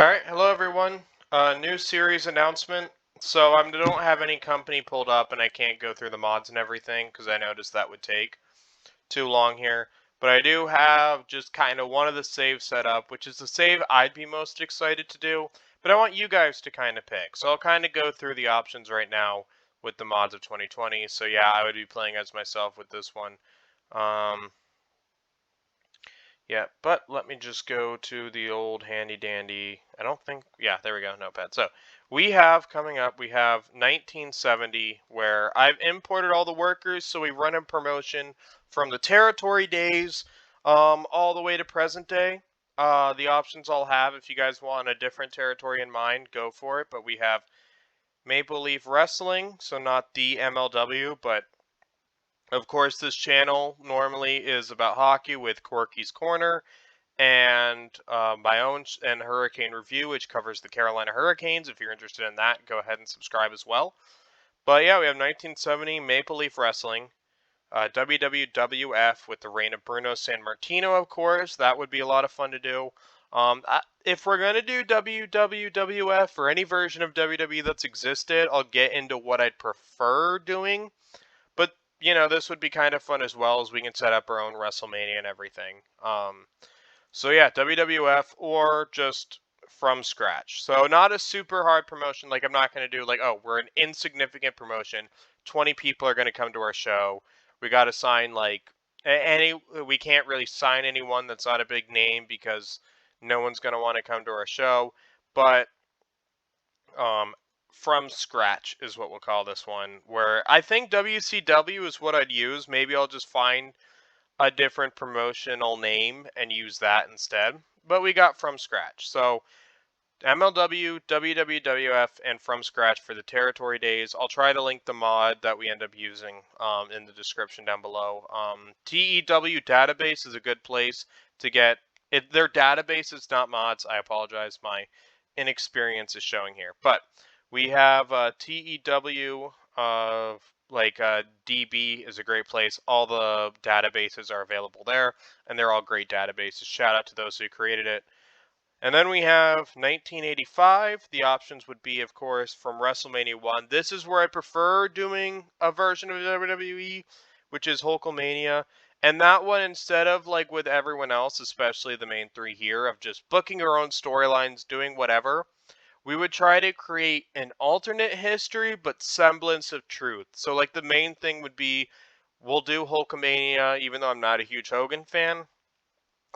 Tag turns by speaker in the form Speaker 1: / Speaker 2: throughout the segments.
Speaker 1: Alright, hello everyone. New series announcement. So I don't have any company pulled up and I can't go through the mods and everything because I noticed that would take too long here. But I do have just kind of one of the saves set up, which is the save I'd be most excited to do. But I want you guys to kind of pick. So I'll kind of go through the options right now with the mods of 2020. So yeah, I would be playing as myself with this one. Um, Yeah, but let me just go to the old handy dandy. I don't think, yeah, there we go, notepad. So we have coming up, we have 1970, where I've imported all the workers. So we run a promotion from the territory days all the way to present day. The options I'll have, if you guys want a different territory in mind, go for it. But we have Maple Leaf Wrestling, so not the MLW, but of course, this channel normally is about hockey with Corky's Corner and my own and Hurricane Review, which covers the Carolina Hurricanes. If you're interested in that, go ahead and subscribe as well. But yeah, we have 1970 Maple Leaf Wrestling, WWF with the reign of Bruno Sammartino, of course. That would be a lot of fun to do. If we're going to do WWF or any version of WWE that's existed, I'll get into what I'd prefer doing. But, you know, this would be kind of fun as well, as we can set up our own WrestleMania and everything. So yeah, WWF or just from scratch. So not a super hard promotion. Like I'm not going to do like, oh, we're an insignificant promotion. 20 people are going to come to our show. We got to sign like we can't really sign anyone that's not a big name because no one's going to want to come to our show. But um, from scratch is what we'll call this one. Where I think WCW is what I'd use. Maybe I'll just find a different promotional name and use that instead. But we got from scratch. So MLW, WWF, and from scratch for the territory days. I'll try to link the mod that we end up using in the description down below. TEW database is a good place to get it. Their database is not mods. I apologize. My inexperience is showing here. But we have TEW DB is a great place. All the databases are available there, and they're all great databases. Shout out to those who created it. And then we have 1985. The options would be, of course, from WrestleMania 1. This is where I prefer doing a version of WWE, which is Hulkamania. And that one, instead of like with everyone else, especially the main three here, of just booking our own storylines, doing whatever, we would try to create an alternate history but semblance of truth. So like the main thing would be we'll do Hulkamania, even though I'm not a huge Hogan fan,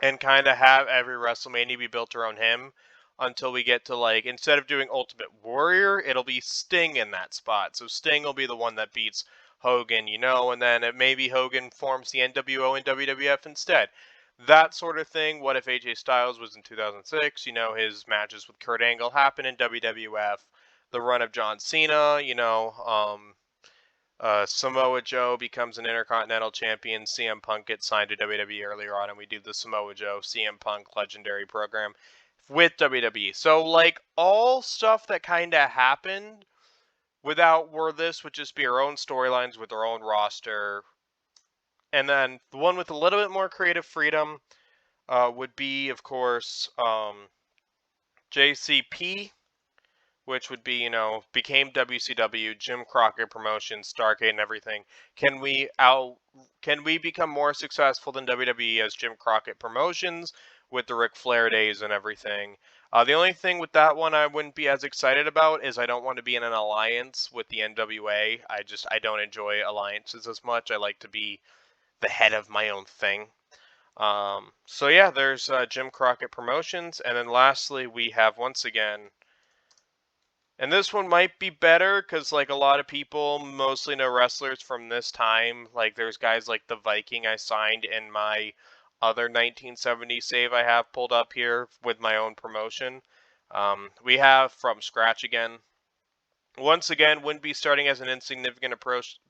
Speaker 1: and kind of have every WrestleMania be built around him until we get to like, instead of doing Ultimate Warrior, it'll be Sting in that spot. So Sting will be the one that beats Hogan, you know, and then maybe Hogan forms the NWO and WWF instead. That sort of thing. What if AJ Styles was in 2006? You know, his matches with Kurt Angle happened in WWF. The run of John Cena, you know, Samoa Joe becomes an Intercontinental Champion. CM Punk gets signed to WWE earlier on, and we do the Samoa Joe CM Punk Legendary program with WWE. So, like, all stuff that kind of happened without where this would just be our own storylines with our own roster. And then the one with a little bit more creative freedom would be, of course, JCP, which would be, you know, became WCW, Jim Crockett Promotions, Starrcade, and everything. Can we become more successful than WWE as Jim Crockett Promotions with the Ric Flair days and everything? The only thing with that one I wouldn't be as excited about is I don't want to be in an alliance with the NWA. I don't enjoy alliances as much. I like to be the head of my own thing. So yeah, there's Jim Crockett Promotions, and then lastly we have once again. And this one might be better because, like, a lot of people mostly know wrestlers from this time. Like, there's guys like the Viking I signed in my other 1970 save I have pulled up here with my own promotion. We have From Scratch again. Once again, wouldn't be starting as an insignificant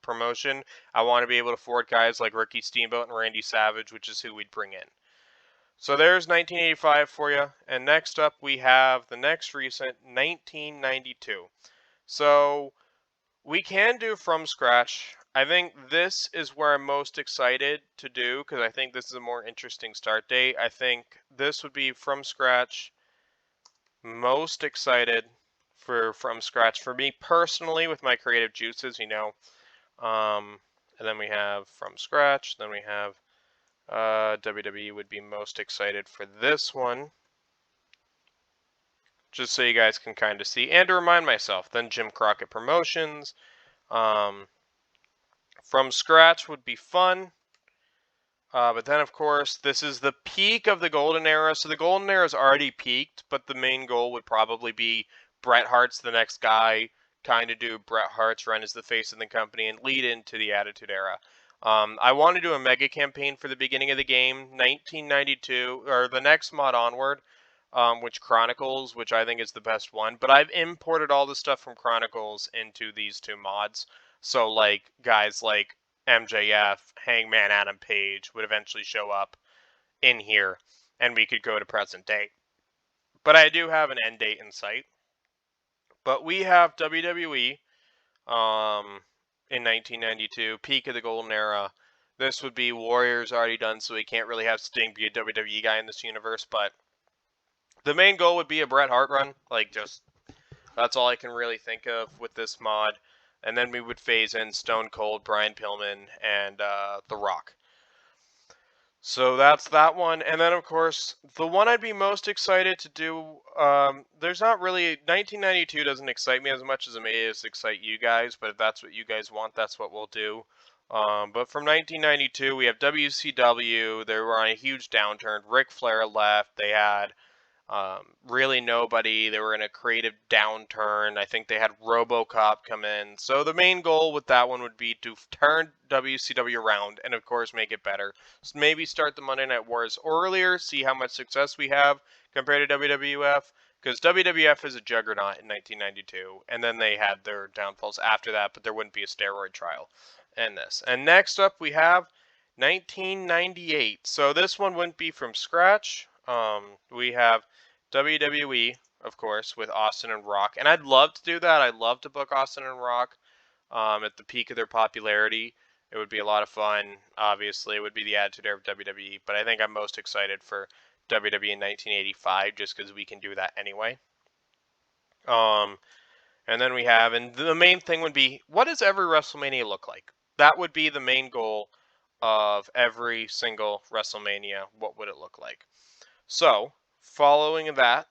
Speaker 1: promotion. I want to be able to afford guys like Ricky Steamboat and Randy Savage, which is who we'd bring in. So there's 1985 for you. And next up, we have the next recent 1992. So we can do from scratch. I think this is where I'm most excited to do because I think this is a more interesting start date. I think this would be from scratch most excited for from scratch for me personally with my creative juices, you know. And then we have from scratch. Then we have WWE would be most excited for this one. Just so you guys can kind of see. And to remind myself, then Jim Crockett Promotions. Um, from scratch would be fun. But then, of course, this is the peak of the Golden Era. So the Golden Era is already peaked, but the main goal would probably be Bret Hart's the next guy, kind of do Bret Hart's run as the face of the company and lead into the Attitude Era. I want to do a mega campaign for the beginning of the game, 1992, or the next mod onward, which Chronicles, which I think is the best one. But I've imported all the stuff from Chronicles into these two mods. So, like, guys like MJF, Hangman Adam Page would eventually show up in here, and we could go to present day. But I do have an end date in sight. But we have WWE in 1992, peak of the Golden Era. This would be Warriors already done, so we can't really have Sting be a WWE guy in this universe. But the main goal would be a Bret Hart run. Like, just that's all I can really think of with this mod. And then we would phase in Stone Cold, Brian Pillman, and The Rock. So that's that one. And then, of course, the one I'd be most excited to do, there's not really, 1992 doesn't excite me as much as it may excite you guys, but if that's what you guys want, that's what we'll do. But from 1992, we have WCW. They were on a huge downturn. Ric Flair left. They had really nobody. They were in a creative downturn. I think they had RoboCop come in. So the main goal with that one would be to turn WCW around and, of course, make it better. So maybe start the Monday Night Wars earlier, see how much success we have compared to WWF. Because WWF is a juggernaut in 1992, and then they had their downfalls after that, but there wouldn't be a steroid trial in this. And next up, we have 1998. So this one wouldn't be from scratch. We have WWE, of course, with Austin and Rock. And I'd love to do that. I'd love to book Austin and Rock at the peak of their popularity. It would be a lot of fun. Obviously, it would be the Attitude Era of WWE. But I think I'm most excited for WWE in 1985 just because we can do that anyway. And then we have, and the main thing would be, what does every WrestleMania look like? That would be the main goal of every single WrestleMania. What would it look like? So, following that,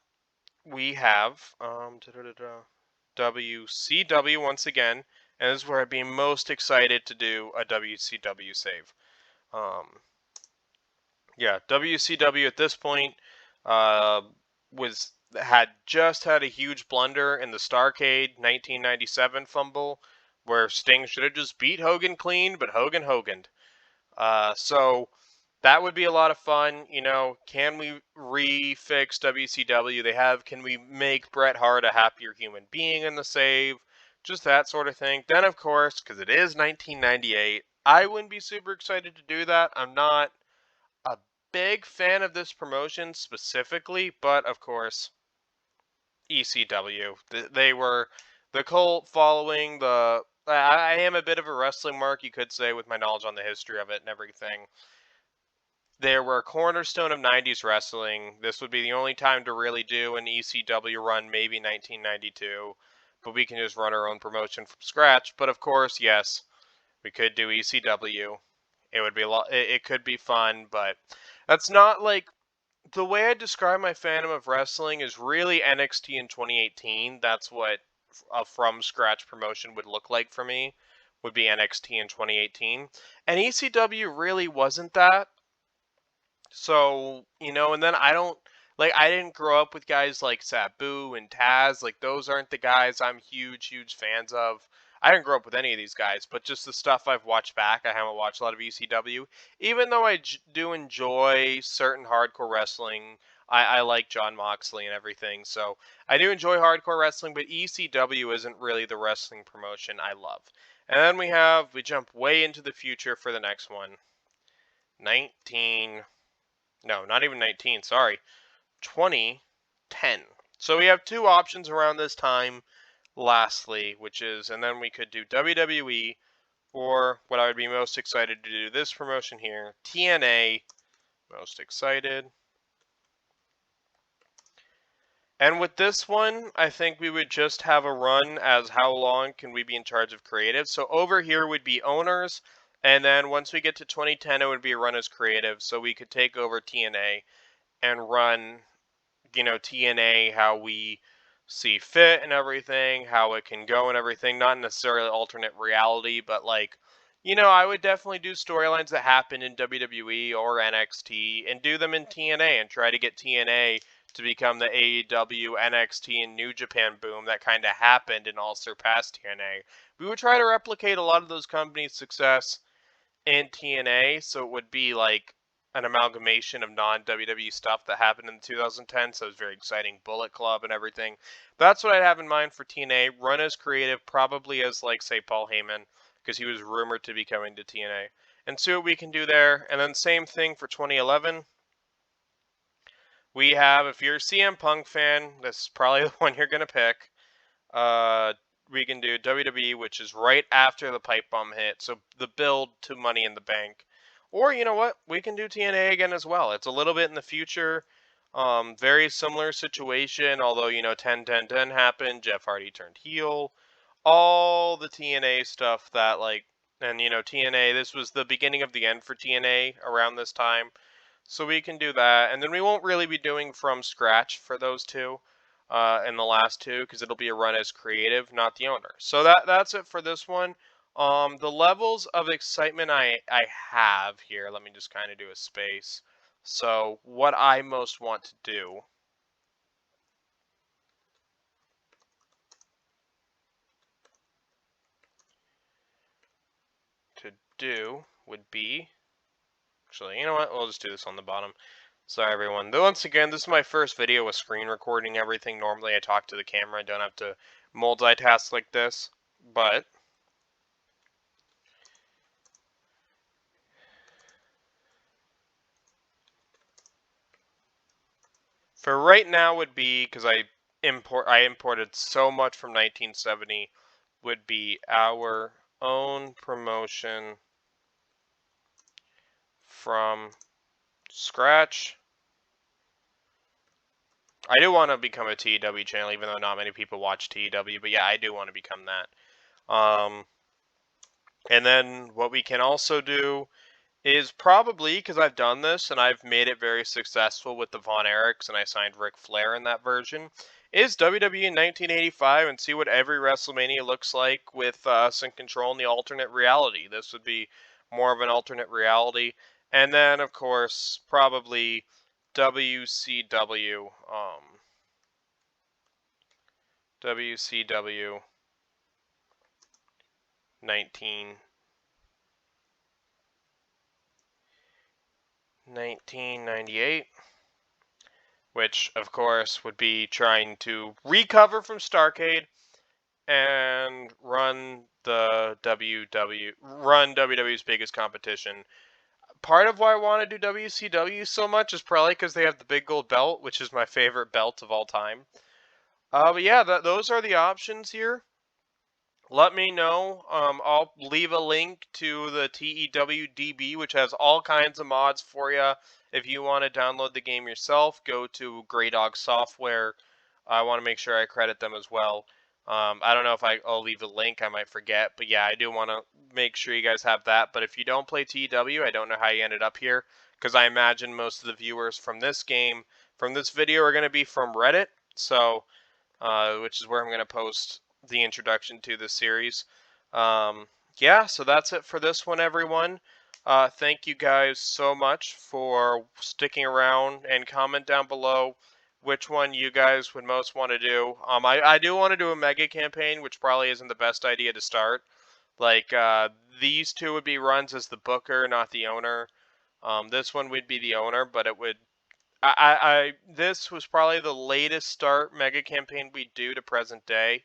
Speaker 1: we have WCW once again, and this is where I'd be most excited to do a WCW save. Yeah, WCW at this point had a huge blunder in the Starrcade 1997 fumble, where Sting should have just beat Hogan clean, but Hogan Hoganed. So that would be a lot of fun. You know, can we refix WCW? Can we make Bret Hart a happier human being in the save? Just that sort of thing. Then, of course, because it is 1998, I wouldn't be super excited to do that. I'm not a big fan of this promotion specifically, but of course, ECW. They were the cult following the. I am a bit of a wrestling mark, you could say, with my knowledge on the history of it and everything. They were a cornerstone of 90s wrestling. This would be the only time to really do an ECW run, maybe 1992. But we can just run our own promotion from scratch. But of course, yes, we could do ECW. It would be it could be fun, but that's not like the way I describe my fandom of wrestling is really NXT in 2018. That's what a from scratch promotion would look like for me. Would be NXT in 2018. And ECW really wasn't that. So, you know, and then I didn't grow up with guys like Sabu and Taz. Like, those aren't the guys I'm huge fans of. I didn't grow up with any of these guys, but just the stuff I've watched back, I haven't watched a lot of ECW. Even though I do enjoy certain hardcore wrestling, I like John Moxley and everything. So I do enjoy hardcore wrestling, but ECW isn't really the wrestling promotion I love. And then we jump way into the future for the next one. 19. No, not even 19, sorry. 2010. So we have two options around this time, lastly, and then we could do WWE, or what I would be most excited to do this promotion here, TNA, most excited. And with this one, I think we would just have a run as how long can we be in charge of creative. So over here would be owners, and then once we get to 2010, it would be a run as creative. So we could take over TNA and run, TNA how we see fit and everything, how it can go and everything. Not necessarily alternate reality, but like, I would definitely do storylines that happen in WWE or NXT and do them in TNA and try to get TNA to become the AEW, NXT, and New Japan boom that kind of happened and all surpassed TNA. We would try to replicate a lot of those companies' success in TNA, so it would be like an amalgamation of non-WWE stuff that happened in 2010. So it was very exciting, Bullet Club and everything. That's what I'd have in mind for TNA. Run as creative, probably as like say Paul Heyman, because he was rumored to be coming to TNA, and see what we can do there. And then same thing for 2011. We have, if you're a CM Punk fan, this is probably the one you're gonna pick. Uh, we can do WWE, which is right after the pipe bomb hit, so the build to Money in the Bank. Or you know what? We can do TNA again as well. It's a little bit in the future. Very similar situation, although 10-10-10 happened. Jeff Hardy turned heel. All the TNA stuff that and TNA. This was the beginning of the end for TNA around this time. So we can do that, and then we won't really be doing from scratch for those two in the last two because it'll be a run as creative, not the owner. So that's it for this one. The levels of excitement I have here. Let me just kind of do a space. So what I most want to do would be actually, you know what? We'll just do this on the bottom. Sorry, everyone. Though once again, this is my first video with screen recording everything. Normally, I talk to the camera. I don't have to multitask like this. But for right now, would be because I imported so much from 1970. Would be our own promotion from scratch. I do want to become a TEW channel, even though not many people watch TEW. But yeah, I do want to become that. And then what we can also do is probably, because I've done this and I've made it very successful with the Von Erichs and I signed Ric Flair in that version, is WWE in 1985 and see what every WrestleMania looks like with us in control in the alternate reality. This would be more of an alternate reality. And then, of course, probably WCW, WCW 1998, which of course would be trying to recover from Starrcade and run WWE's biggest competition. Part of why I want to do WCW so much is probably because they have the big gold belt, which is my favorite belt of all time. But yeah, those are the options here. Let me know. I'll leave a link to the TEWDB, which has all kinds of mods for you. If you want to download the game yourself, go to Grey Dog Software. I want to make sure I credit them as well. I don't know if I'll leave a link. I might forget. But yeah, I do want to make sure you guys have that. But if you don't play TEW, I don't know how you ended up here. Because I imagine most of the viewers from this game, from this video, are going to be from Reddit. So which is where I'm going to post the introduction to the series. Yeah, so that's it for this one, everyone. Thank you guys so much for sticking around, and comment down below which one you guys would most want to do. I do want to do a mega campaign, which probably isn't the best idea to start. Like, these two would be runs as the booker, not the owner. This one would be the owner, but it would this was probably the latest start mega campaign we do to present day.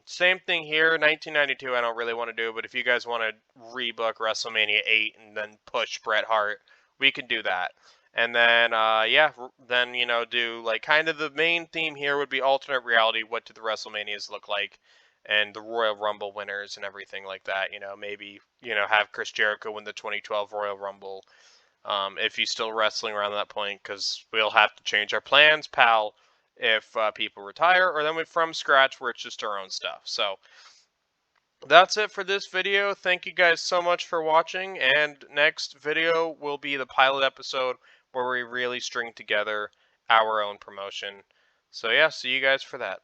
Speaker 1: Same thing here, 1992. I don't really want to do, but if you guys want to rebook WrestleMania 8 and then push Bret Hart, we can do that. And then, yeah, then do like kind of the main theme here would be alternate reality. What do the WrestleManias look like? And the Royal Rumble winners and everything like that. Maybe have Chris Jericho win the 2012 Royal Rumble if he's still wrestling around that point, because we'll have to change our plans, pal, if people retire, or then with from scratch where it's just our own stuff. So that's it for this video. Thank you guys so much for watching, and next video will be the pilot episode where we really string together our own promotion. So yeah, see you guys for that.